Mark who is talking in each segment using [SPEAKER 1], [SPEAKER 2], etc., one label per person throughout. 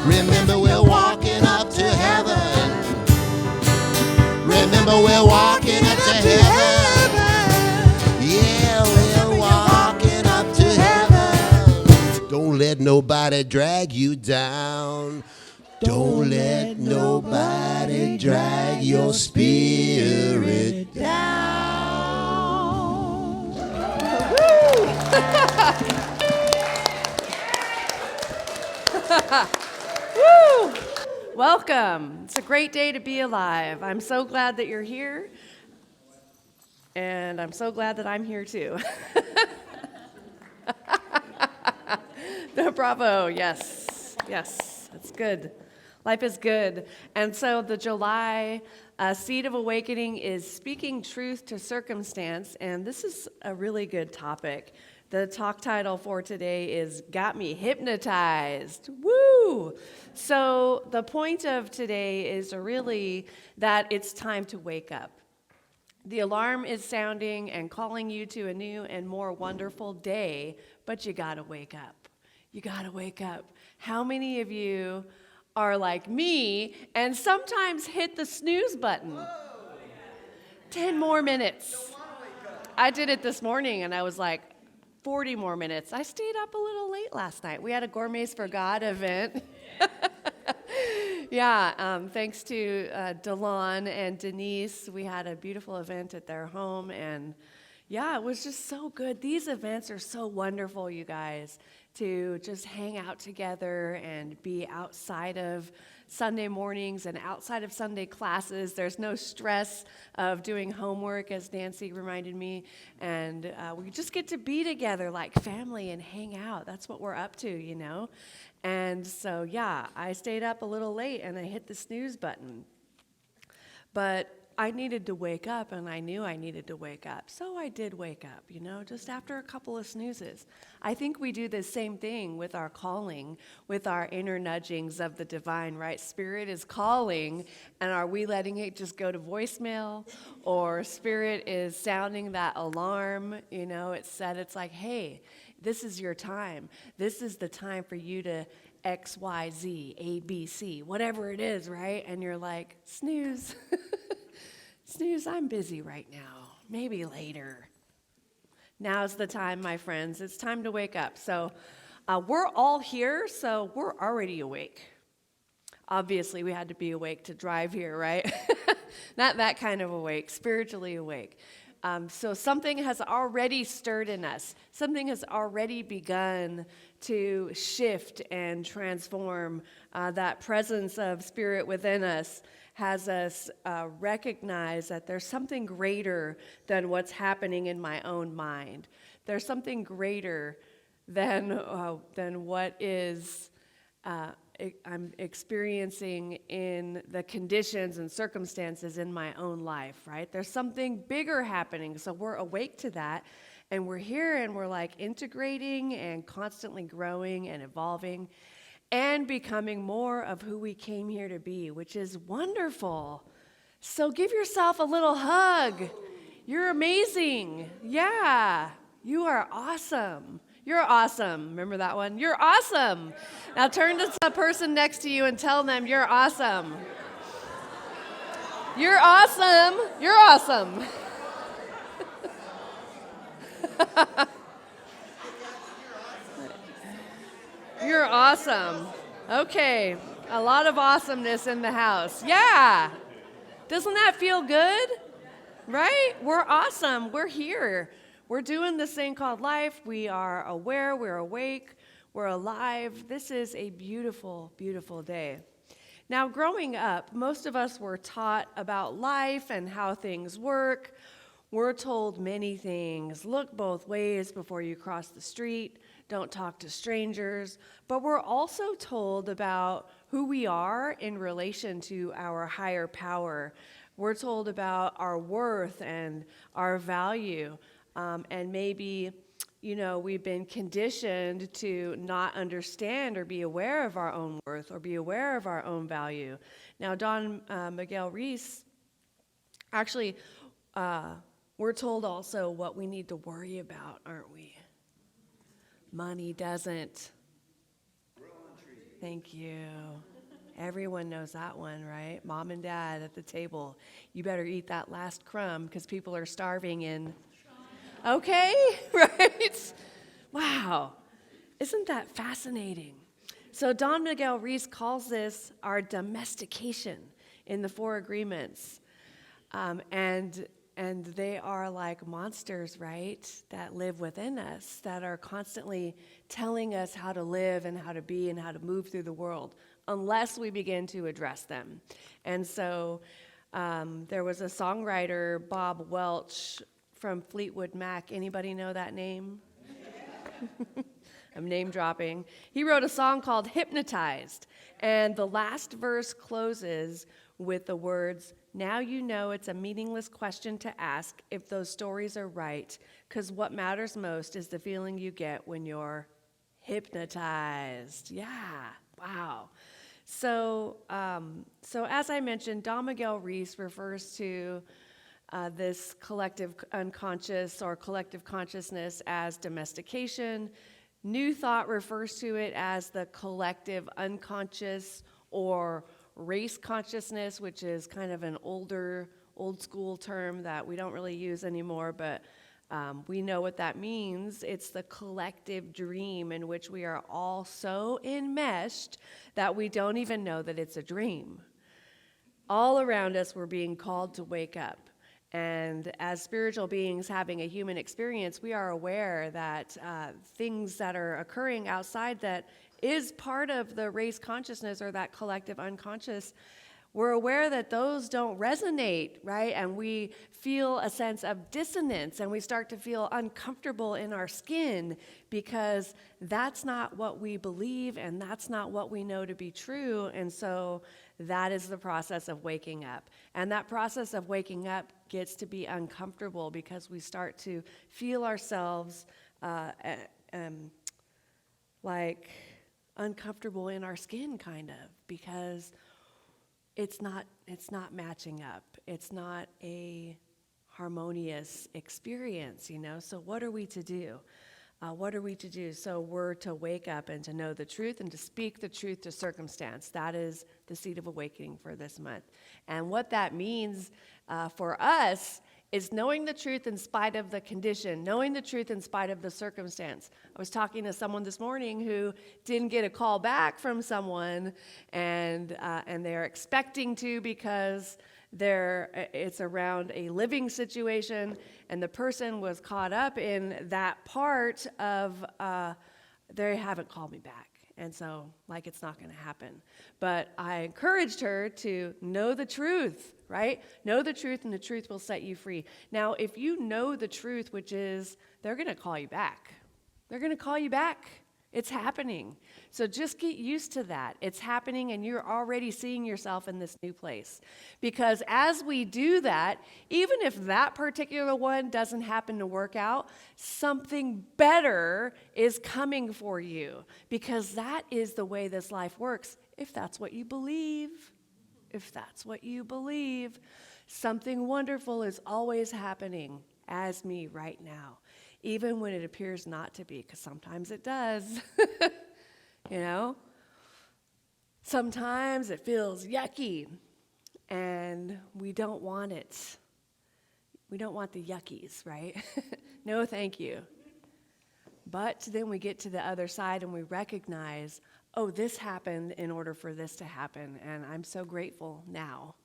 [SPEAKER 1] Remember we're walking up to heaven. Remember we're walking up to heaven. Yeah, we're walking up to heaven. Don't let nobody drag you down. Don't let nobody drag your spirit down.
[SPEAKER 2] Woo! Welcome. It's a great day to be alive. I'm so glad that you're here. And I'm so glad that I'm here too. Bravo. Yes. Yes. That's good. Life is good. And so the July Seed of Awakening is speaking truth to circumstance. And this is a really good topic. The talk title for today is Got Me Hypnotized. Woo! So the point of today is really that it's time to wake up. The alarm is sounding and calling you to a new and more wonderful day, but you gotta wake up. You gotta wake up. How many of you are like me and sometimes hit the snooze button? 10 more minutes. I did it this morning and I was like, 40 more minutes. I stayed up a little late last night. We had a Gourmets for God event. Thanks to Delon and Denise. We had a beautiful event at their home, and it was just so good. These events are so wonderful, you guys, to just hang out together and be outside of Sunday mornings and outside of Sunday classes. There's no stress of doing homework, as Nancy reminded me, and we just get to be together like family and hang out. That's what we're up to, you know. And so, I stayed up a little late and I hit the snooze button. But I needed to wake up, and I knew I needed to wake up. So I did wake up, just after a couple of snoozes. I think we do the same thing with our calling, with our inner nudgings of the divine, right? Spirit is calling, and are we letting it just go to voicemail? Or Spirit is sounding that alarm, it's like, hey, this is your time. This is the time for you to X, Y, Z, A, B, C, whatever it is, right? And you're like, snooze. Snooze, I'm busy right now. Maybe later. Now's the time, my friends. It's time to wake up. So we're all here, so we're already awake. Obviously, we had to be awake to drive here, right? Not that kind of awake, spiritually awake. So something has already stirred in us. Something has already begun to shift and transform. That presence of Spirit within us has us recognize that there's something greater than what's happening in my own mind. There's something greater than what is I'm experiencing in the conditions and circumstances in my own life, right? There's something bigger happening, so we're awake to that, and we're here and we're like integrating and constantly growing and evolving and becoming more of who we came here to be, which is wonderful. So give yourself a little hug. You're amazing. Yeah, you are awesome. You're awesome. Remember that one? You're awesome. Now turn to the person next to you and tell them you're awesome. You're awesome. You're awesome. You're awesome. Okay, a lot of awesomeness in the house. Yeah. Doesn't that feel good? Right? We're awesome. We're here. We're doing this thing called life. We are aware. We're awake. We're alive. This is a beautiful, beautiful day. Now, growing up, most of us were taught about life and how things work. We're told many things. Look both ways before you cross the street. Don't talk to strangers. But we're also told about who we are in relation to our higher power. We're told about our worth and our value. And maybe, we've been conditioned to not understand or be aware of our own worth or be aware of our own value. Now, Don Miguel Reese, actually, we're told also what we need to worry about, aren't we? Money doesn't Thank you. Everyone knows that one, right? Mom and dad at the table. You better eat that last crumb because people are starving in. Okay, right? Wow. Isn't that fascinating? So Don Miguel Ruiz calls this our domestication in the Four Agreements. And they are like monsters, right, that live within us, that are constantly telling us how to live and how to be and how to move through the world, unless we begin to address them. And so there was a songwriter, Bob Welch, from Fleetwood Mac. Anybody know that name? I'm name dropping. He wrote a song called Hypnotized, and the last verse closes with the words, "Now you know it's a meaningless question to ask if those stories are right, because what matters most is the feeling you get when you're hypnotized." Yeah, wow. So as I mentioned, Don Miguel Ruiz refers to this collective unconscious or collective consciousness as domestication. New Thought refers to it as the collective unconscious or race consciousness, which is kind of an old school term that we don't really use anymore, but we know what that means. It's the collective dream in which we are all so enmeshed that we don't even know that it's a dream. All around us, we're being called to wake up. And as spiritual beings having a human experience, we are aware that things that are occurring outside that is part of the race consciousness or that collective unconscious, we're aware that those don't resonate, right? And we feel a sense of dissonance, and we start to feel uncomfortable in our skin because that's not what we believe and that's not what we know to be true. And so that is the process of waking up. And that process of waking up gets to be uncomfortable because we start to feel ourselves like uncomfortable in our skin, kind of, because it's not matching up. It's not a harmonious experience, you know? So what are we to do? What are we to do? So we're to wake up and to know the truth and to speak the truth to circumstance. That is the seed of awakening for this month. And what that means for us is knowing the truth in spite of the condition, knowing the truth in spite of the circumstance. I was talking to someone this morning who didn't get a call back from someone, and they're expecting to because it's around a living situation, and the person was caught up in that part of they haven't called me back. And so, like, it's not going to happen. But I encouraged her to know the truth, right? Know the truth, and the truth will set you free. Now, if you know the truth, which is they're going to call you back. They're going to call you back. It's happening. So just get used to that. It's happening, and you're already seeing yourself in this new place. Because as we do that, even if that particular one doesn't happen to work out, something better is coming for you. Because that is the way this life works, if that's what you believe. If that's what you believe, something wonderful is always happening as me right now. Even when it appears not to be, because sometimes it does, you know? Sometimes it feels yucky, and we don't want it. We don't want the yuckies, right? No, thank you. But then we get to the other side, and we recognize, oh, this happened in order for this to happen, and I'm so grateful now,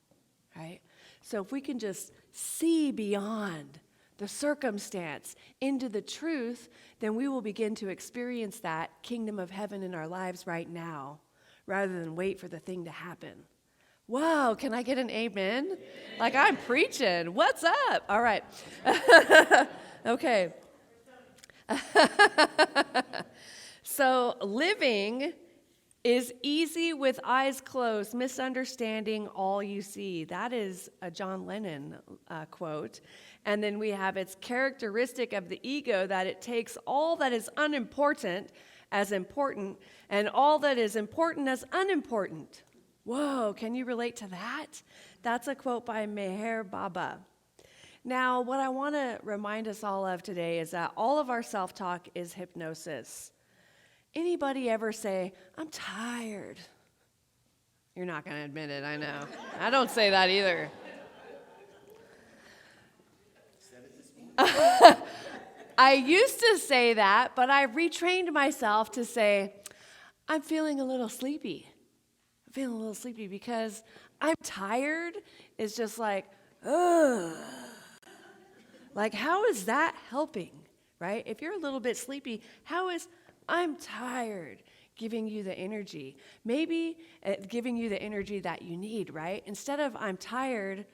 [SPEAKER 2] right? So if we can just see beyond the circumstance into the truth, then we will begin to experience that kingdom of heaven in our lives right now, rather than wait for the thing to happen. Whoa, can I get an amen? Amen. Like I'm preaching. What's up? All right. Okay. So living is easy with eyes closed, misunderstanding all you see. That is a John Lennon quote. And then we have it's characteristic of the ego that it takes all that is unimportant as important and all that is important as unimportant. Whoa, can you relate to that? That's a quote by Meher Baba. Now, what I want to remind us all of today is that all of our self-talk is hypnosis. Anybody ever say, I'm tired? You're not going to admit it, I know. I don't say that either. I used to say that, but I retrained myself to say, I'm feeling a little sleepy. I'm feeling a little sleepy because I'm tired is just like, ugh. Like, how is that helping, right? If you're a little bit sleepy, how is I'm tired giving you the energy? Maybe giving you the energy that you need, right? Instead of I'm tired,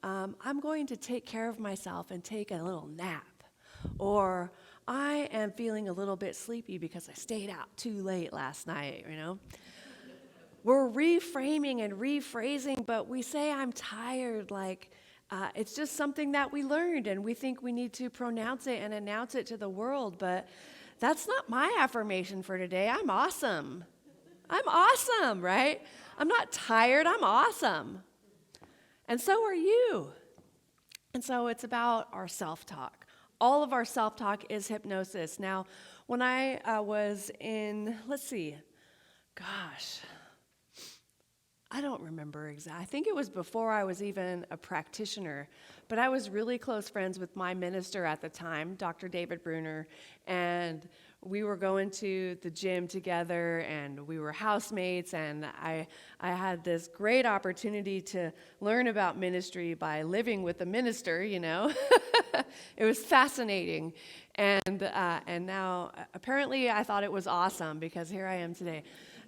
[SPEAKER 2] I'm going to take care of myself and take a little nap. Or I am feeling a little bit sleepy because I stayed out too late last night, you know? We're reframing and rephrasing, but we say I'm tired like it's just something that we learned and we think we need to pronounce it and announce it to the world, but that's not my affirmation for today. I'm awesome. I'm awesome, right? I'm not tired, I'm awesome. And so are you. And so it's about our self-talk. All of our self-talk is hypnosis. Now, when I was in, I don't remember exactly. I think it was before I was even a practitioner, but I was really close friends with my minister at the time, Dr. David Bruner, and we were going to the gym together, and we were housemates, and I had this great opportunity to learn about ministry by living with the minister, you know. It was fascinating, and now apparently I thought it was awesome because here I am today,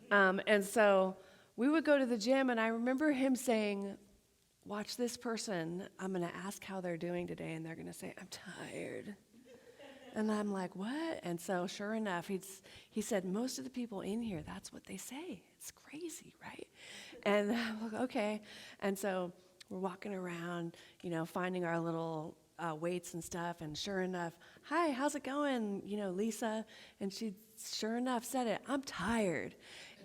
[SPEAKER 2] and so we would go to the gym, and I remember him saying, watch this person. I'm going to ask how they're doing today, and they're going to say, I'm tired. And I'm like, what? And so sure enough, he said, most of the people in here, that's what they say. It's crazy, right? And I'm like, okay. And so we're walking around, you know, finding our little weights and stuff, and sure enough, hi, how's it going, you know, Lisa? And she sure enough said it, I'm tired.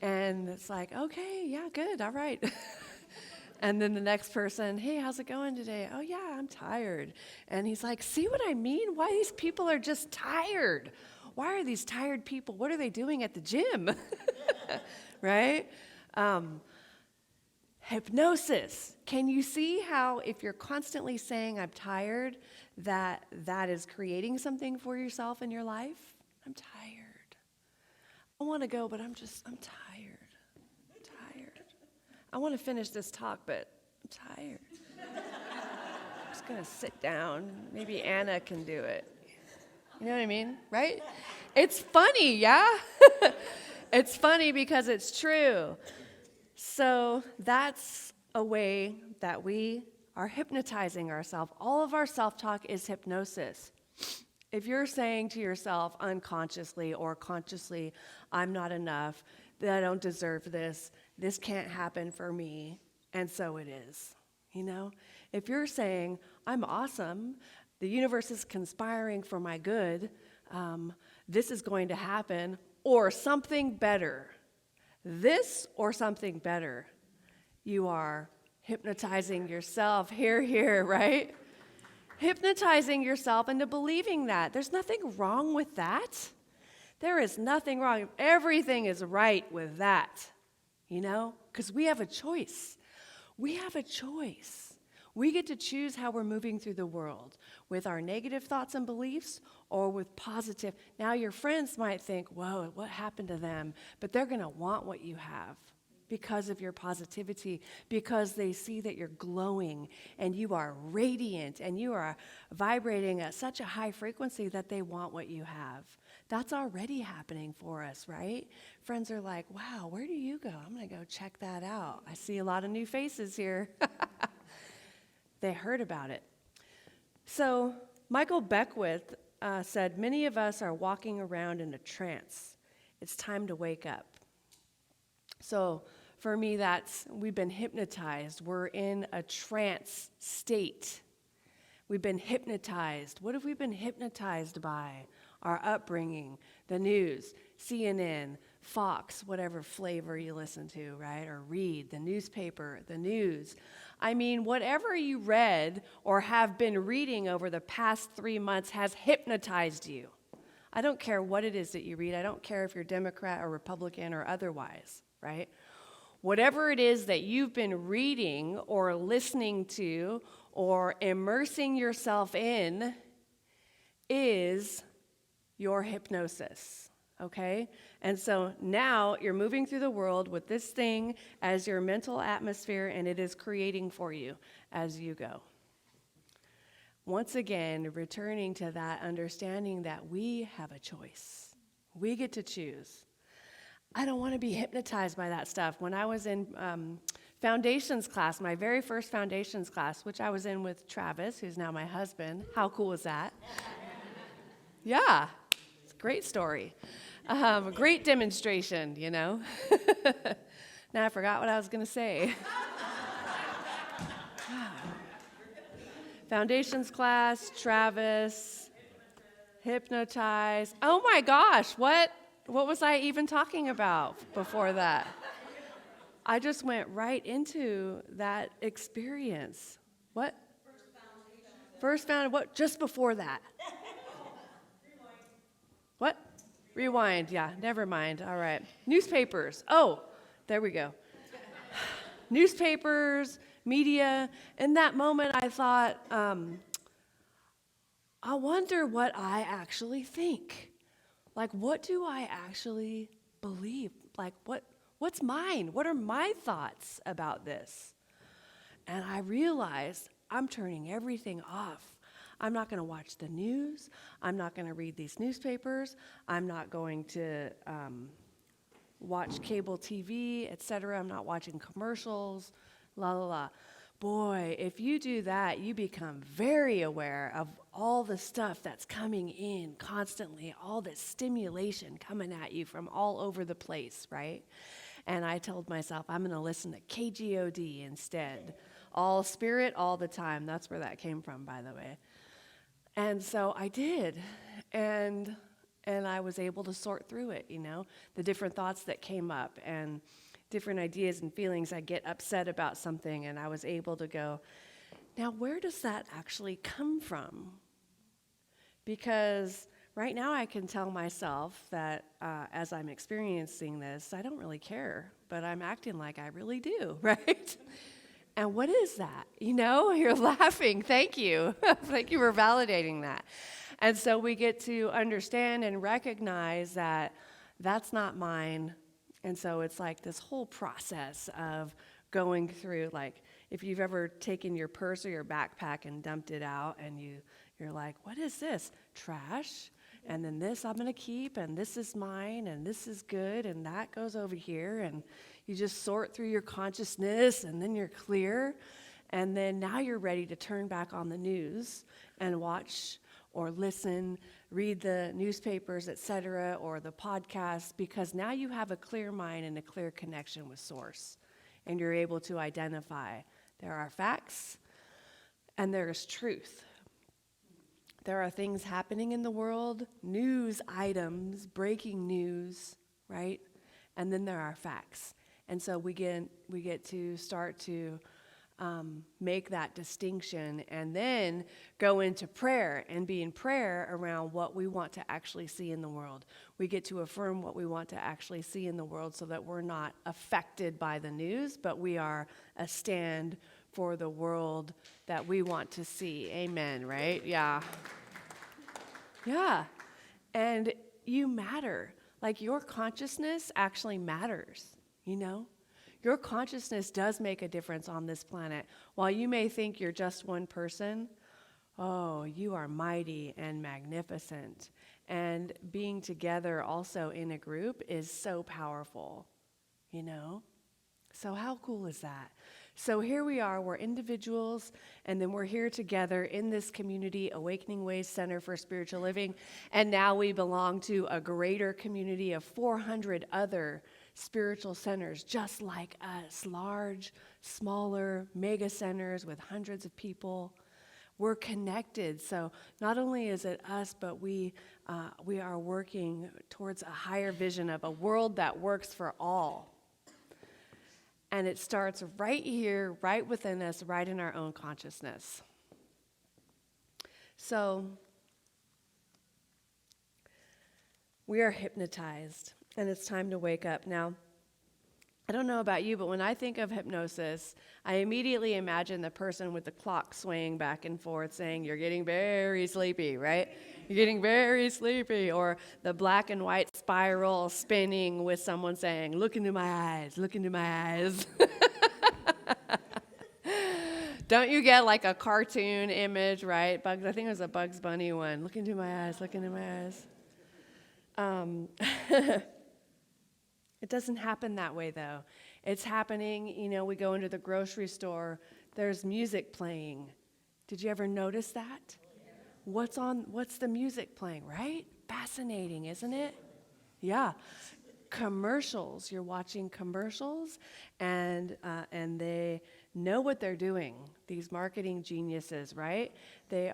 [SPEAKER 2] And it's like, okay, yeah, good, all right. And then the next person, hey, how's it going today? Oh, yeah, I'm tired. And he's like, see what I mean? Why these people are just tired? Why are these tired people? What are they doing at the gym? Right? Hypnosis. Can you see how if you're constantly saying I'm tired, that is creating something for yourself in your life? I'm tired. I want to go, but I'm tired. I'm tired. I want to finish this talk, but I'm tired. I'm just going to sit down. Maybe Anna can do it. You know what I mean? Right? It's funny, yeah? It's funny because it's true. So that's a way that we are hypnotizing ourselves. All of our self-talk is hypnosis. If you're saying to yourself unconsciously or consciously, I'm not enough, that I don't deserve this can't happen for me, and so it is, you know? If you're saying, I'm awesome, the universe is conspiring for my good, this is going to happen, or something better, this or something better, you are hypnotizing yourself, here, right? Hypnotizing yourself into believing that. There's nothing wrong with that. There is nothing wrong. Everything is right with that, you know, because we have a choice. We have a choice. We get to choose how we're moving through the world, with our negative thoughts and beliefs or with positive. Now, your friends might think, whoa, what happened to them? But they're going to want what you have because of your positivity, because they see that you're glowing and you are radiant and you are vibrating at such a high frequency that they want what you have. That's already happening for us, right? Friends are like, wow, where do you go? I'm going to go check that out. I see a lot of new faces here. They heard about it. So Michael Beckwith said, many of us are walking around in a trance. It's time to wake up. So for me, we've been hypnotized. We're in a trance state. We've been hypnotized. What have we been hypnotized by? Our upbringing, the news, CNN, Fox, whatever flavor you listen to, right? Or read, the newspaper, the news. I mean, whatever you read or have been reading over the past 3 months has hypnotized you. I don't care what it is that you read. I don't care if you're Democrat or Republican or otherwise, right? Whatever it is that you've been reading or listening to or immersing yourself in is your hypnosis, okay? And so now you're moving through the world with this thing as your mental atmosphere, and it is creating for you as you go. Once again, returning to that understanding that we have a choice. We get to choose. I don't want to be hypnotized by that stuff. When I was in foundations class, my very first foundations class, which I was in with Travis, who's now my husband. How cool is that? Yeah, it's a great story. A great demonstration, you know. Now I forgot what I was going to say. Foundations class, Travis, Hypnotized. Oh my gosh, what was I even talking about before that? I just went right into that experience. What? First foundation. What? Just before that. What? Rewind. Yeah, never mind. All right. Newspapers. Oh, there we go. Newspapers, media. In that moment, I thought, I wonder what I actually think. Like, what do I actually believe? Like, what's mine? What are my thoughts about this? And I realized I'm turning everything off. I'm not going to watch the news. I'm not going to read these newspapers. I'm not going to watch cable TV, etc. I'm not watching commercials, la, la, la. Boy, if you do that, you become very aware of all the stuff that's coming in constantly, all this stimulation coming at you from all over the place, right? And I told myself, I'm going to listen to KGOD instead. All spirit, all the time. That's where that came from, by the way. And so I did. And I was able to sort through it, you know, the different thoughts that came up and different ideas and feelings. I get upset about something, and I was able to go, now where does that actually come from? Because right now I can tell myself that as I'm experiencing this, I don't really care, but I'm acting like I really do, right? And what is that? You know, you're laughing. Thank you. Thank you for validating that. And so we get to understand and recognize that that's not mine. And so it's like this whole process of going through, like, if you've ever taken your purse or your backpack and dumped it out, and you're like, what is this? Trash. And then this I'm going to keep, and this is mine, and this is good, and that goes over here. And you just sort through your consciousness, and then you're clear. And then now you're ready to turn back on the news and watch or listen, read the newspapers, etc., or the podcasts, because now you have a clear mind and a clear connection with Source. And you're able to identify there are facts and there is truth. There are things happening in the world, news items, breaking news, right? And then there are facts. And so we get to start to make that distinction, and then go into prayer and be in prayer around what we want to actually see in the world. We get to affirm what we want to actually see in the world so that we're not affected by the news, but we are a stand for the world that we want to see. Amen, right? Yeah. Yeah. And you matter. Like, your consciousness actually matters, you know? Your consciousness does make a difference on this planet. While you may think you're just one person, oh, you are mighty and magnificent. And being together also in a group is so powerful, you know? So how cool is that? So here we are, we're individuals, and then we're here together in this community, Awakening Ways Center for Spiritual Living, and now we belong to a greater community of 400 other spiritual centers just like us, large, smaller, mega centers with hundreds of people. We're connected, so not only is it us, but we are working towards a higher vision of a world that works for all. And it starts right here, right within us, right in our own consciousness. So We are hypnotized, and it's time to wake up. Now, I don't know about you, but when I think of hypnosis, I immediately imagine the person with the clock swaying back and forth saying, "You're getting very sleepy," right? "You're getting very sleepy." Or the black and white spiral spinning with someone saying, "Look into my eyes, look into my eyes." Don't you get like a cartoon image, right? I think it was a Bugs Bunny one. "Look into my eyes, look into my eyes." It doesn't happen that way, though. It's happening, we go into the grocery store, there's music playing. Did you ever notice that? What's the music playing, right? Fascinating, isn't it? Yeah. Commercials. You're watching commercials, and they know what they're doing. These marketing geniuses, right? They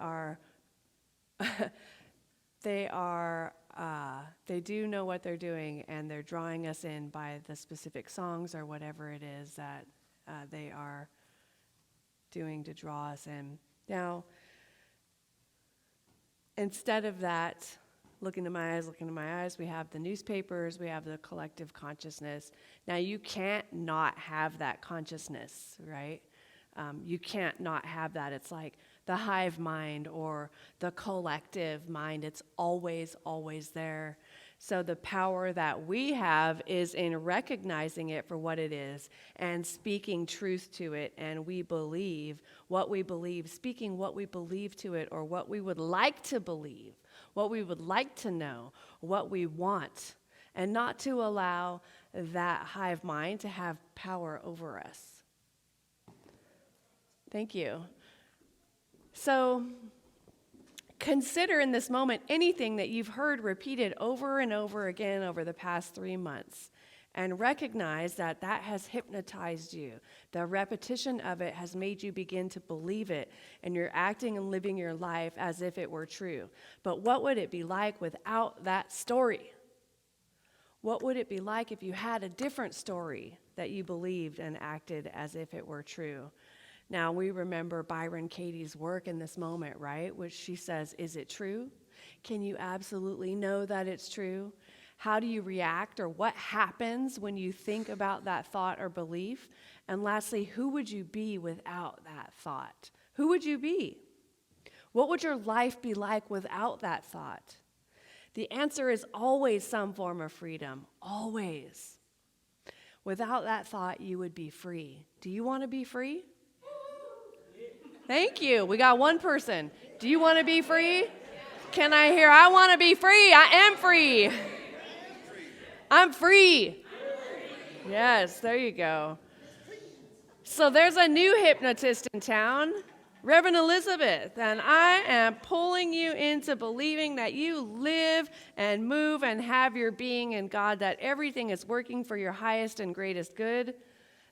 [SPEAKER 2] do know what they're doing, and they're drawing us in by the specific songs or whatever it is that they are doing to draw us in. Now, instead of that, look into my eyes, we have the newspapers, we have the collective consciousness. Now, you can't not have that consciousness, right? You can't not have that. It's like the hive mind or the collective mind. It's always, always there. So the power that we have is in recognizing it for what it is and speaking truth to it. And we believe what we believe, speaking what we believe to it, or what we would like to believe, what we would like to know, what we want, and not to allow that hive mind to have power over us. Thank you. So consider in this moment anything that you've heard repeated over and over again over the past 3 months, and recognize that that has hypnotized you. The repetition of it has made you begin to believe it, and you're acting and living your life as if it were true. But what would it be like without that story? What would it be like if you had a different story that you believed and acted as if it were true? Now, we remember Byron Katie's work in this moment, right? Which she says, is it true? Can you absolutely know that it's true? How do you react, or what happens when you think about that thought or belief? And lastly, who would you be without that thought? Who would you be? What would your life be like without that thought? The answer is always some form of freedom, always. Without that thought, you would be free. Do you want to be free? Thank you. We got one person. Do you want to be free? Can I hear, I want to be free. I am free. I'm free. Yes, there you go. So there's a new hypnotist in town, Reverend Elizabeth, and I am pulling you into believing that you live and move and have your being in God, that everything is working for your highest and greatest good,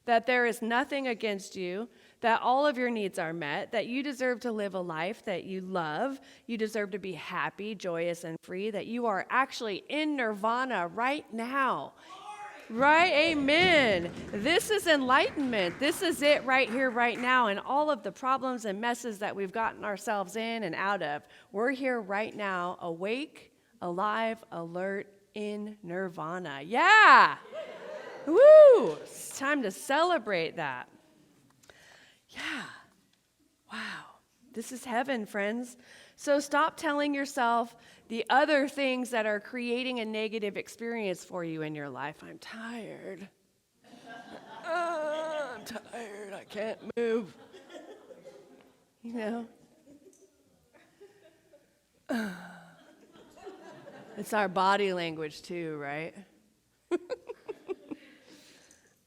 [SPEAKER 2] that there is nothing against you, that all of your needs are met, that you deserve to live a life that you love, you deserve to be happy, joyous, and free, that you are actually in nirvana right now. Right? Amen. This is enlightenment. This is it right here, right now. And all of the problems and messes that we've gotten ourselves in and out of, we're here right now, awake, alive, alert, in nirvana. Yeah. Woo! It's time to celebrate that. Yeah. Wow. This is heaven, friends. So stop telling yourself the other things that are creating a negative experience for you in your life. I'm tired. I'm tired. I can't move. You know? It's our body language too, right?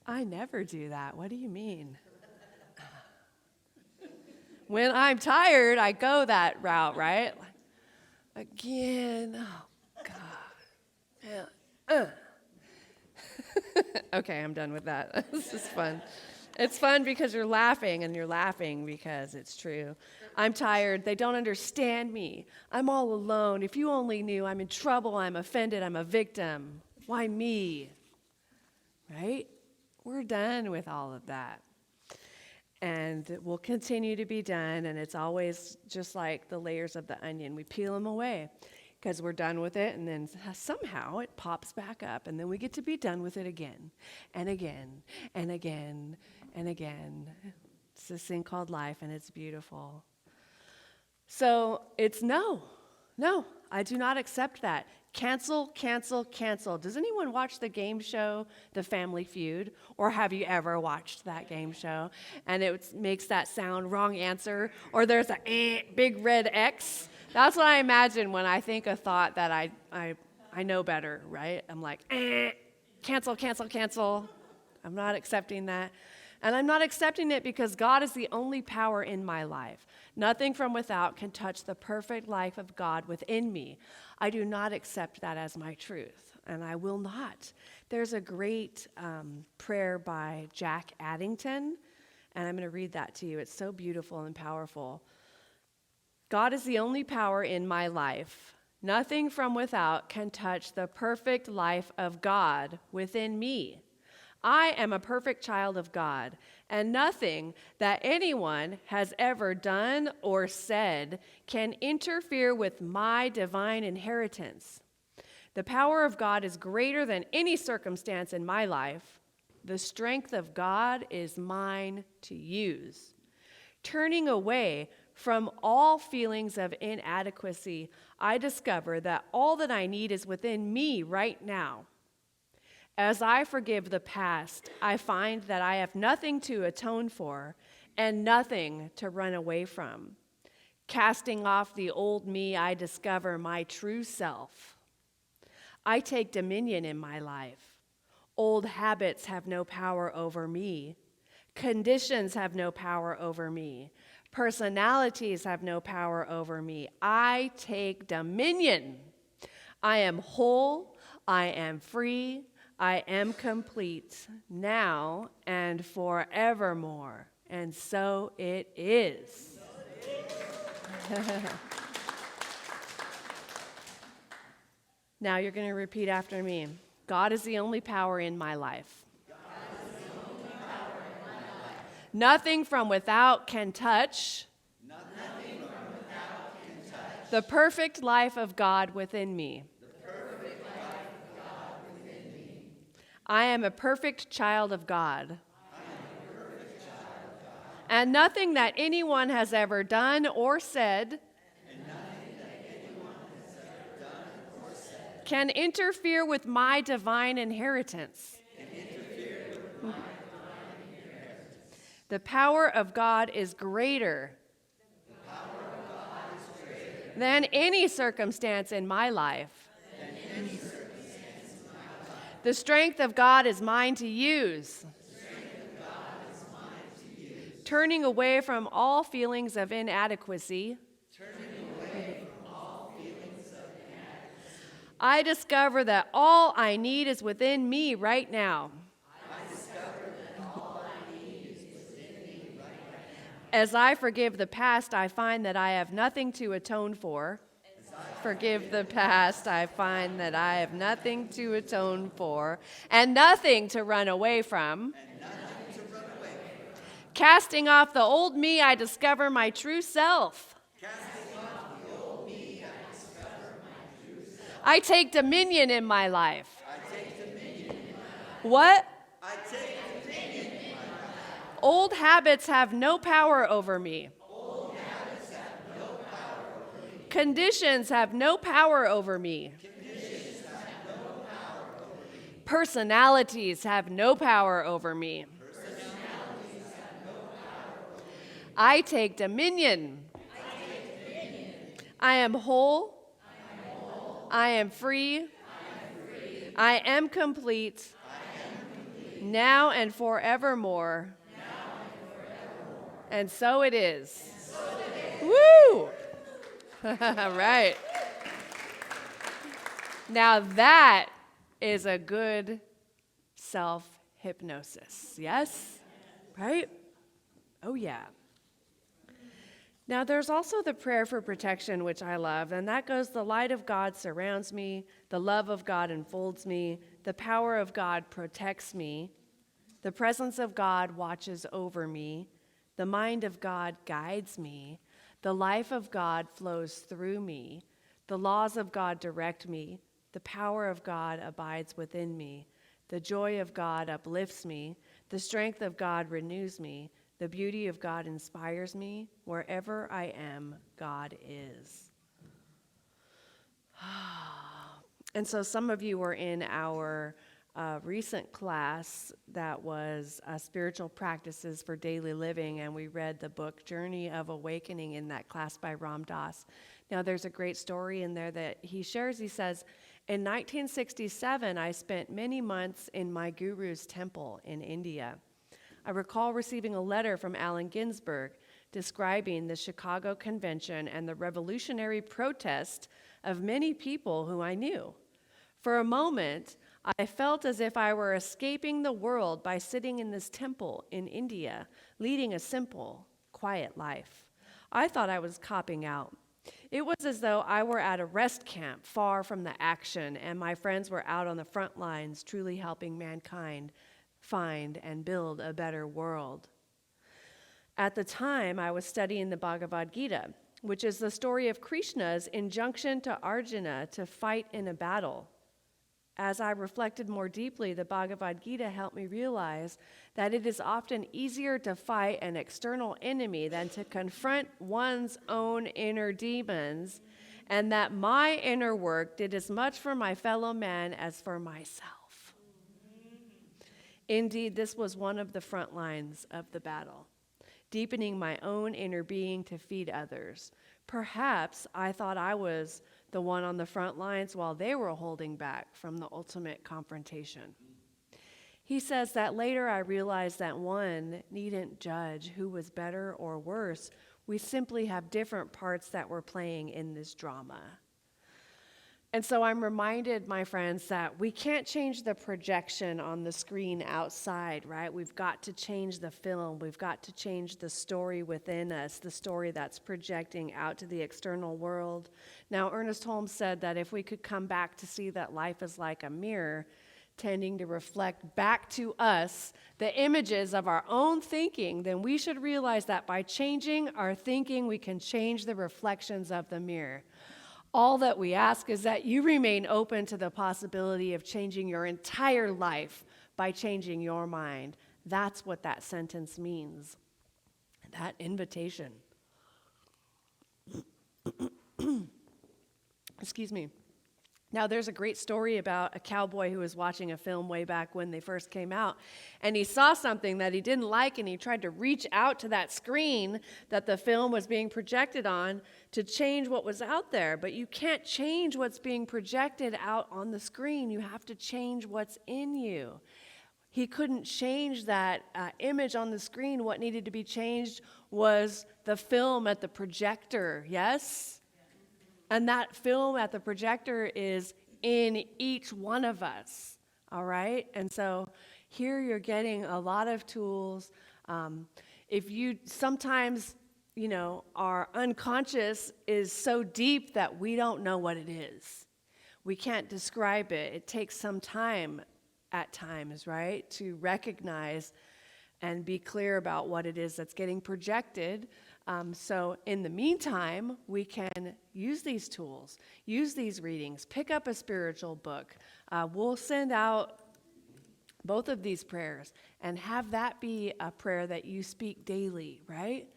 [SPEAKER 2] I never do that. What do you mean? When I'm tired, I go that route, right? Again, oh God. Yeah. Okay, I'm done with that. This is fun. It's fun because you're laughing, and you're laughing because it's true. I'm tired. They don't understand me. I'm all alone. If you only knew, I'm in trouble. I'm offended. I'm a victim. Why me? Right? We're done with all of that. And we'll continue to be done, and it's always just like the layers of the onion. We peel them away. because we're done with it, and then somehow it pops back up, and then we get to be done with it again and again and again and again. It's this thing called life, and it's beautiful. So it's no, I do not accept that. Cancel, cancel, cancel. Does anyone watch the game show, The Family Feud? Or have you ever watched that game show? And it makes that sound, wrong answer, or there's a big red X. That's what I imagine when I think a thought that I know better, right? I'm like, cancel, cancel, cancel. I'm not accepting that. And I'm not accepting it because God is the only power in my life. Nothing from without can touch the perfect life of God within me. I do not accept that as my truth, and I will not. There's a great prayer by Jack Addington, and I'm going to read that to you. It's so beautiful and powerful. God is the only power in my life. Nothing from without can touch the perfect life of God within me. I am a perfect child of God, and nothing that anyone has ever done or said can interfere with my divine inheritance. The power of God is greater than any circumstance in my life. The strength of God is mine to use. Turning away from all feelings of inadequacy, I discover that all that I need is within me right now. As I forgive the past, I find that I have nothing to atone for and nothing to run away from. Casting off the old me, I discover my true self. I take dominion in my life. Old habits have no power over me. Conditions have no power over me. Personalities have no power over me. I take dominion. I am whole. I am free. I am complete now and forevermore. And so it is. Now you're going to repeat after me. God is the only power in my life. Nothing from without can touch the perfect life of God within me. I am a perfect child of God. And nothing that anyone has ever done or said can interfere with my divine inheritance. The power of God is greater than any circumstance in my life. The strength of God is mine to use. Turning away from all feelings of inadequacy. I discover that all I need is within me right now. As I forgive the past, I find that I have nothing to atone for. Forgive the past, I find that I have nothing to atone for and nothing to run away from. Casting off the old me, I discover my true self. I take dominion in my life. What? Old habits have no power over me. Conditions have no power over me. Personalities have no power over me. I take dominion. I am whole. I am free. I am complete. Now and forevermore. And so it is. Woo! Right. Now that is a good self-hypnosis. Yes? Right? Oh, yeah. Now there's also the prayer for protection, which I love, and that goes, the light of God surrounds me, the love of God enfolds me, the power of God protects me, the presence of God watches over me, the mind of God guides me, the life of God flows through me. The laws of God direct me. The power of God abides within me. The joy of God uplifts me. The strength of God renews me. The beauty of God inspires me. Wherever I am, God is. And so some of you were in our recent class that was Spiritual Practices for Daily Living, and we read the book Journey of Awakening in that class by Ram Dass. Now, there's a great story in there that he shares. He says, in 1967, I spent many months in my guru's temple in India. I recall receiving a letter from Allen Ginsberg describing the Chicago Convention and the revolutionary protest of many people who I knew. For a moment, I felt as if I were escaping the world by sitting in this temple in India, leading a simple, quiet life. I thought I was copping out. It was as though I were at a rest camp far from the action, and my friends were out on the front lines, truly helping mankind find and build a better world. At the time, I was studying the Bhagavad Gita, which is the story of Krishna's injunction to Arjuna to fight in a battle. As I reflected more deeply, the Bhagavad Gita helped me realize that it is often easier to fight an external enemy than to confront one's own inner demons, and that my inner work did as much for my fellow man as for myself. Indeed, this was one of the front lines of the battle, deepening my own inner being to feed others. Perhaps I thought I was the one on the front lines while they were holding back from the ultimate confrontation. He says that later I realized that one needn't judge who was better or worse. We simply have different parts that we're playing in this drama. And so I'm reminded, my friends, that we can't change the projection on the screen outside, right? We've got to change the film. We've got to change the story within us, the story that's projecting out to the external world. Now, Ernest Holmes said that if we could come back to see that life is like a mirror, tending to reflect back to us the images of our own thinking, then we should realize that by changing our thinking, we can change the reflections of the mirror. All that we ask is that you remain open to the possibility of changing your entire life by changing your mind. That's what that sentence means, that invitation. Excuse me. Now, there's a great story about a cowboy who was watching a film way back when they first came out, and he saw something that he didn't like, and he tried to reach out to that screen that the film was being projected on to change what was out there. But you can't change what's being projected out on the screen. You have to change what's in you. He couldn't change that image on the screen. What needed to be changed was the film at the projector, yes? And that film at the projector is in each one of us, all right? And so here you're getting a lot of tools. If you sometimes, our unconscious is so deep that we don't know what it is. We can't describe it. It takes some time at times, right, to recognize and be clear about what it is that's getting projected. So in the meantime, we can use these tools, use these readings, pick up a spiritual book. We'll send out both of these prayers and have that be a prayer that you speak daily, right?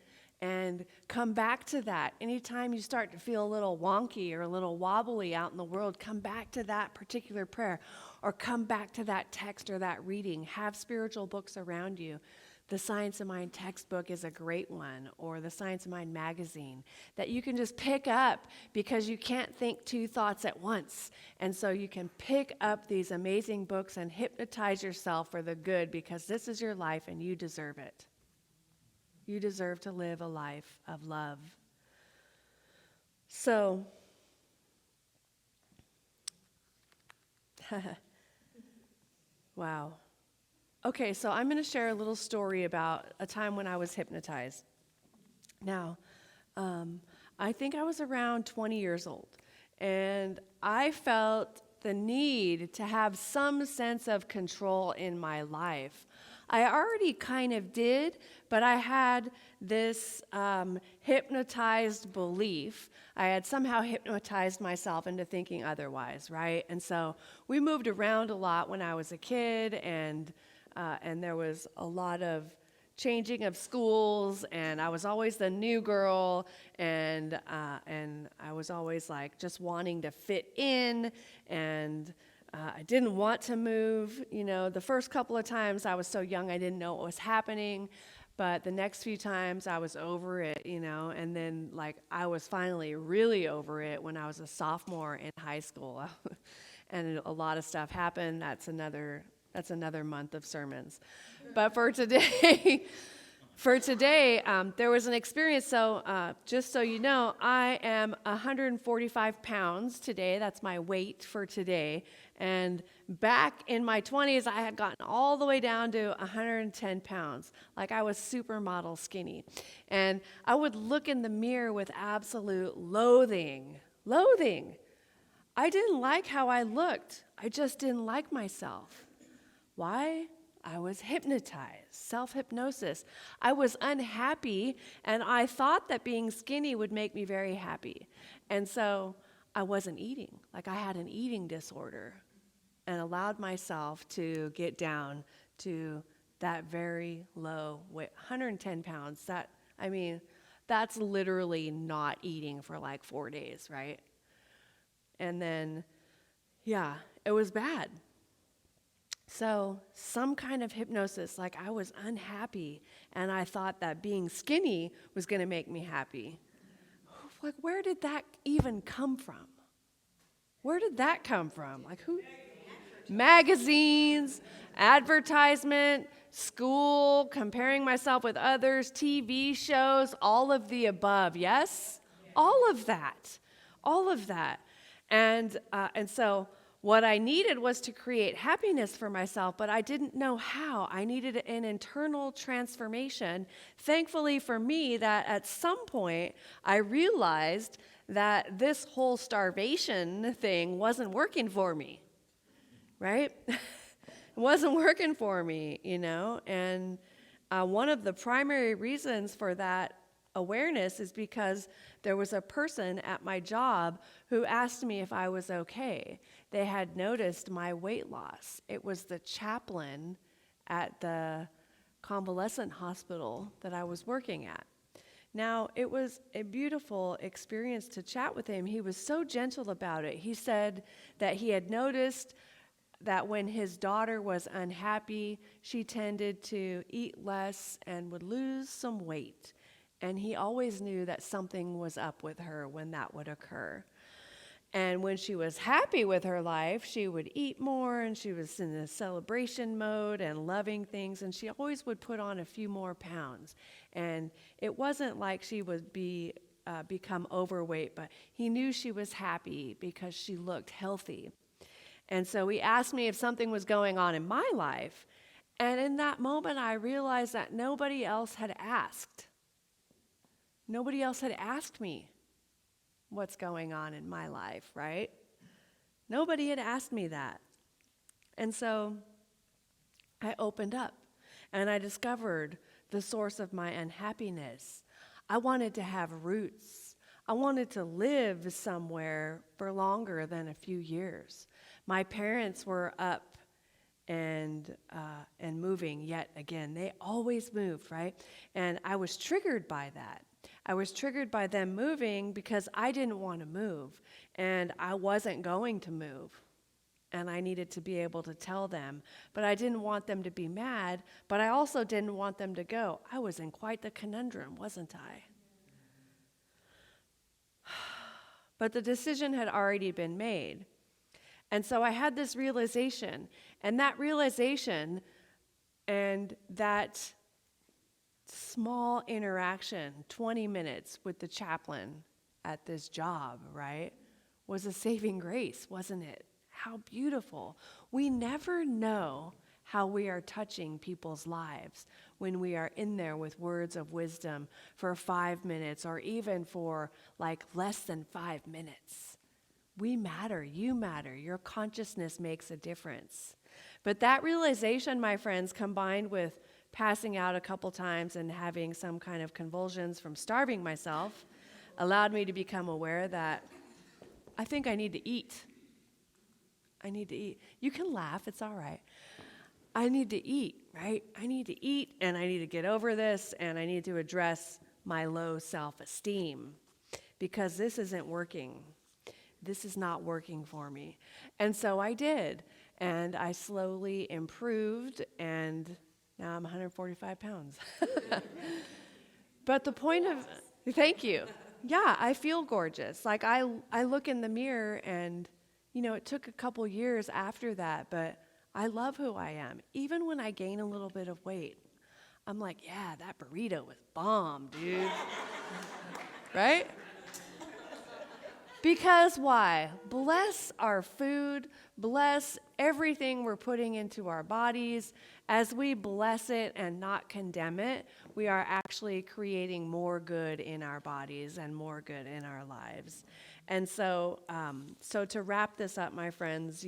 [SPEAKER 2] And come back to that. Anytime you start to feel a little wonky or a little wobbly out in the world, come back to that particular prayer or come back to that text or that reading. Have spiritual books around you. The Science of Mind textbook is a great one, or the Science of Mind magazine that you can just pick up because you can't think two thoughts at once. And so you can pick up these amazing books and hypnotize yourself for the good because this is your life and you deserve it. You deserve to live a life of love. So, wow. Okay, so I'm going to share a little story about a time when I was hypnotized. Now, I think I was around 20 years old, and I felt the need to have some sense of control in my life. I already kind of did, but I had this hypnotized belief. I had somehow hypnotized myself into thinking otherwise, right? And so we moved around a lot when I was a kid, and there was a lot of changing of schools, and I was always the new girl, and I was always like just wanting to fit in, and I didn't want to move. The first couple of times I was so young I didn't know what was happening, but the next few times I was over it, and then like I was finally really over it when I was a sophomore in high school, and a lot of stuff happened. That's another month of sermons. But for today, there was an experience. So just so you know, I am 145 pounds today. That's my weight for today. And back in my 20s, I had gotten all the way down to 110 pounds. Like I was supermodel skinny. And I would look in the mirror with absolute loathing. I didn't like how I looked. I just didn't like myself. Why? I was hypnotized, self-hypnosis. I was unhappy, and I thought that being skinny would make me very happy. And so I wasn't eating. Like I had an eating disorder and allowed myself to get down to that very low weight, 110 pounds. That's literally not eating for like 4 days, right? And then, it was bad. So some kind of hypnosis, like I was unhappy, and I thought that being skinny was going to make me happy. Like, where did that even come from? Where did that come from? Like who? Magazines, advertisement, school, comparing myself with others, TV shows, all of the above, yes? All of that. And so what I needed was to create happiness for myself, but I didn't know how. I needed an internal transformation. Thankfully for me, that at some point I realized that this whole starvation thing wasn't working for me, right? It wasn't working for me, and one of the primary reasons for that awareness is because there was a person at my job who asked me if I was okay. They had noticed my weight loss. It was the chaplain at the convalescent hospital that I was working at. Now, it was a beautiful experience to chat with him. He was so gentle about it. He said that he had noticed that when his daughter was unhappy, she tended to eat less and would lose some weight. And he always knew that something was up with her when that would occur. And when she was happy with her life, she would eat more, and she was in a celebration mode and loving things, and she always would put on a few more pounds. And it wasn't like she would become overweight, but he knew she was happy because she looked healthy. And so he asked me if something was going on in my life, and in that moment I realized that nobody else had asked. Nobody else had asked me what's going on in my life, right? Nobody had asked me that. And so I opened up and I discovered the source of my unhappiness. I wanted to have roots. I wanted to live somewhere for longer than a few years. My parents were up and moving yet again. They always moved, right? And I was triggered by that. I was triggered by them moving because I didn't want to move, and I wasn't going to move, and I needed to be able to tell them. But I didn't want them to be mad, but I also didn't want them to go. I was in quite the conundrum, wasn't I? But the decision had already been made. And so I had this realization, and that realization and that small interaction, 20 minutes with the chaplain at this job, right, was a saving grace, wasn't it? How beautiful. We never know how we are touching people's lives when we are in there with words of wisdom for 5 minutes or even for like less than 5 minutes. We matter, you matter, your consciousness makes a difference. But that realization, my friends, combined with passing out a couple times and having some kind of convulsions from starving myself, allowed me to become aware that I think I need to eat. I need to eat. You can laugh, it's all right. I need to eat, right? I need to eat, and I need to get over this, and I need to address my low self-esteem because this isn't working. This is not working for me. And so I did, and I slowly improved, and now I'm 145 pounds. But the point of, thank you. Yeah, I feel gorgeous. Like I look in the mirror and, it took a couple years after that, but I love who I am. Even when I gain a little bit of weight, I'm like, yeah, that burrito was bomb, dude. Right? Because why? Bless our food, bless everything we're putting into our bodies. As we bless it and not condemn it, we are actually creating more good in our bodies and more good in our lives. And so to wrap this up, my friends,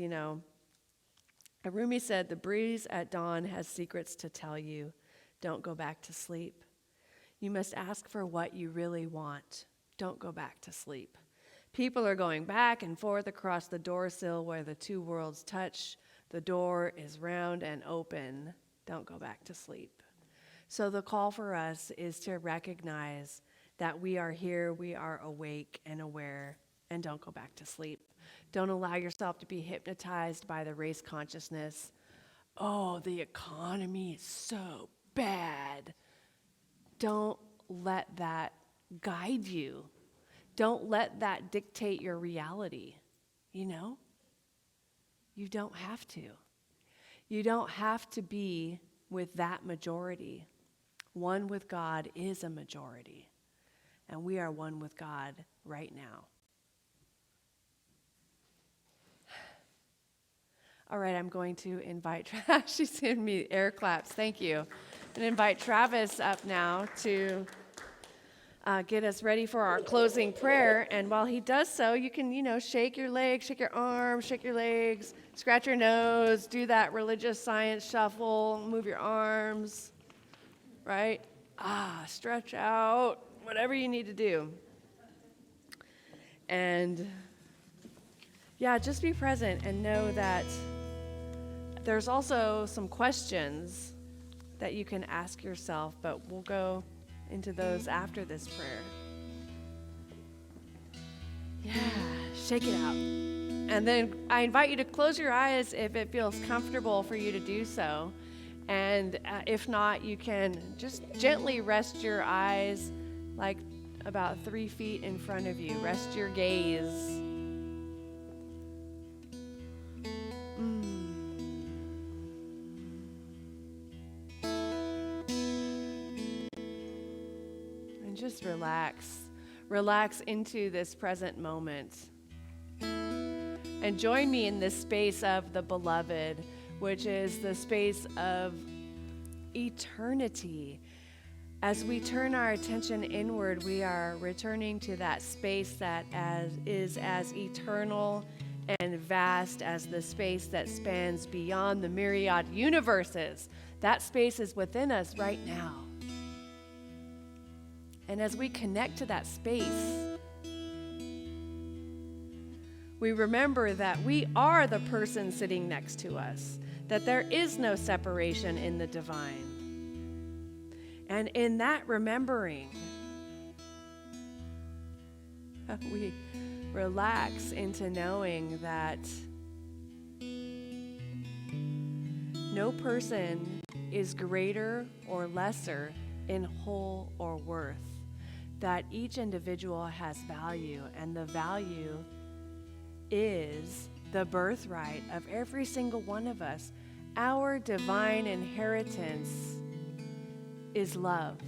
[SPEAKER 2] Rumi said, the breeze at dawn has secrets to tell you. Don't go back to sleep. You must ask for what you really want. Don't go back to sleep. People are going back and forth across the door sill where the two worlds touch. The door is round and open. Don't go back to sleep. So the call for us is to recognize that we are here, we are awake and aware, and don't go back to sleep. Don't allow yourself to be hypnotized by the race consciousness. Oh, the economy is so bad. Don't let that guide you. Don't let that dictate your reality. You don't have to. You don't have to be with that majority. One with God is a majority. And we are one with God right now. All right, I'm going to invite, she's giving me air claps, thank you. I'm going to invite Travis up now to get us ready for our closing prayer. And while he does so, you can, shake your legs, shake your arms, shake your legs, scratch your nose, do that religious science shuffle, move your arms, right? Stretch out, whatever you need to do. And just be present and know that there's also some questions that you can ask yourself, but we'll go into those after this prayer. Shake it out. And then I invite you to close your eyes if it feels comfortable for you to do so. And if not, you can just gently rest your eyes like about 3 feet in front of you. Rest your gaze. Just relax into this present moment. And join me in this space of the beloved, which is the space of eternity. As we turn our attention inward, we are returning to that space that is as eternal and vast as the space that spans beyond the myriad universes. That space is within us right now. And as we connect to that space, we remember that we are the person sitting next to us, that there is no separation in the divine. And in that remembering, we relax into knowing that no person is greater or lesser in whole or worth. That each individual has value, and the value is the birthright of every single one of us. Our divine inheritance is love.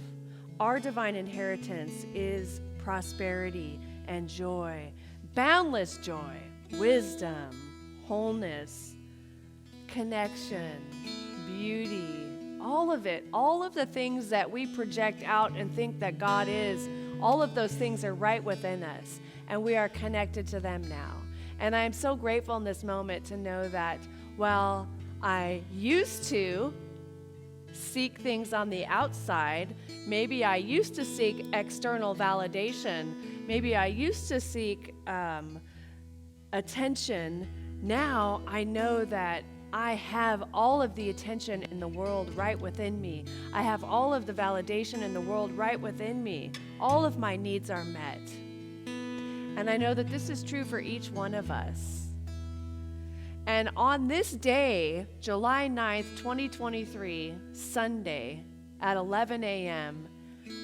[SPEAKER 2] Our divine inheritance is prosperity and joy, boundless joy, wisdom, wholeness, connection, beauty, all of it, all of the things that we project out and think that God is, all of those things are right within us, and we are connected to them now. And I am so grateful in this moment to know that while I used to seek things on the outside. Maybe I used to seek external validation. Maybe I used to seek attention. Now I know that I have all of the attention in the world right within me. I have all of the validation in the world right within me. All of my needs are met. And I know that this is true for each one of us. And on this day, July 9th, 2023, Sunday at 11 a.m.,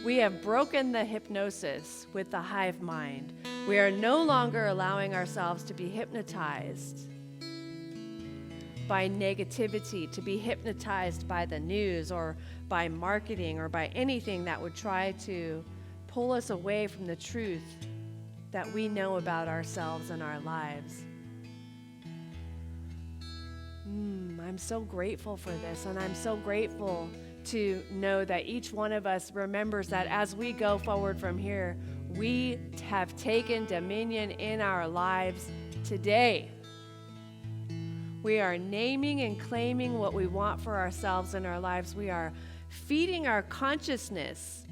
[SPEAKER 2] we have broken the hypnosis with the hive mind. We are no longer allowing ourselves to be hypnotized by negativity, to be hypnotized by the news or by marketing or by anything that would try to pull us away from the truth that we know about ourselves and our lives. I'm so grateful for this, and I'm so grateful to know that each one of us remembers that as we go forward from here, we have taken dominion in our lives today. We are naming and claiming what we want for ourselves in our lives. We are feeding our consciousness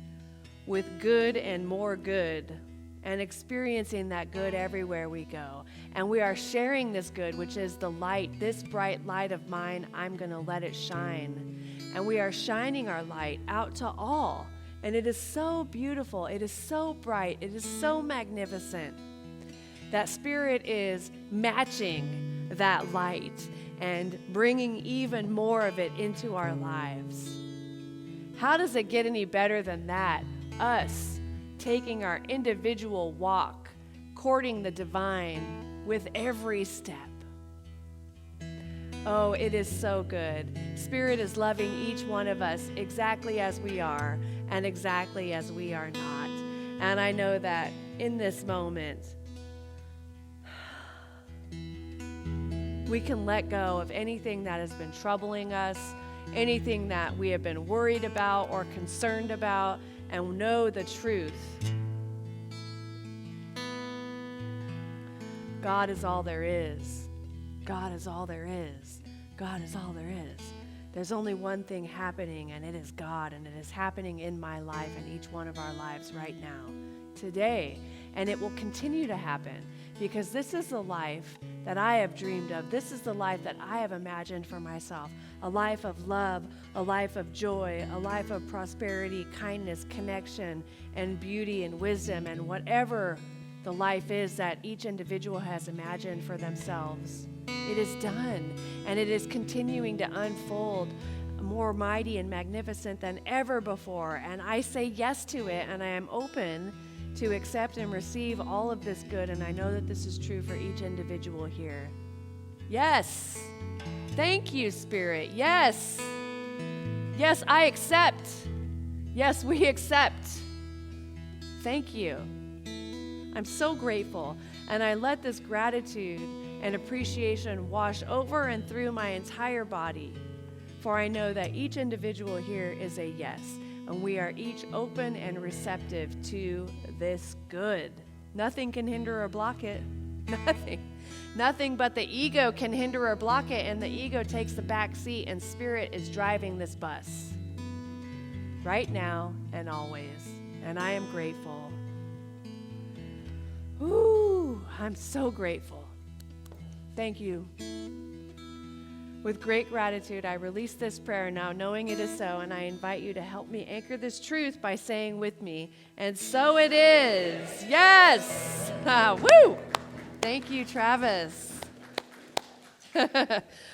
[SPEAKER 2] with good and more good, and experiencing that good everywhere we go. And we are sharing this good, which is the light, this bright light of mine, I'm going to let it shine. And we are shining our light out to all. And it is so beautiful. It is so bright. It is so magnificent. That Spirit is matching that light and bringing even more of it into our lives. How does it get any better than that? Us taking our individual walk, courting the divine with every step. Oh, it is so good. Spirit is loving each one of us exactly as we are and exactly as we are not. And I know that in this moment, we can let go of anything that has been troubling us, anything that we have been worried about or concerned about, and know the truth. God is all there is. God is all there is. God is all there is. There's only one thing happening, and it is God, and it is happening in my life and each one of our lives right now, today. And it will continue to happen because this is the life that I have dreamed of. This is the life that I have imagined for myself. A life of love, a life of joy, a life of prosperity, kindness, connection, and beauty and wisdom, and whatever the life is that each individual has imagined for themselves. It is done, and it is continuing to unfold more mighty and magnificent than ever before. And I say yes to it, and I am open to accept and receive all of this good, and I know that this is true for each individual here. Yes. Thank you, Spirit. Yes. Yes, I accept. Yes, we accept. Thank you. I'm so grateful, and I let this gratitude and appreciation wash over and through my entire body, for I know that each individual here is a yes, and we are each open and receptive to this good. Nothing can hinder or block it. Nothing but the ego can hinder or block it, and the ego takes the back seat, and Spirit is driving this bus right now and always, and I am grateful. Ooh, I'm so grateful. Thank you. With great gratitude, I release this prayer now, knowing it is so, and I invite you to help me anchor this truth by saying with me, and so it is. Yes! Woo! Thank you, Travis.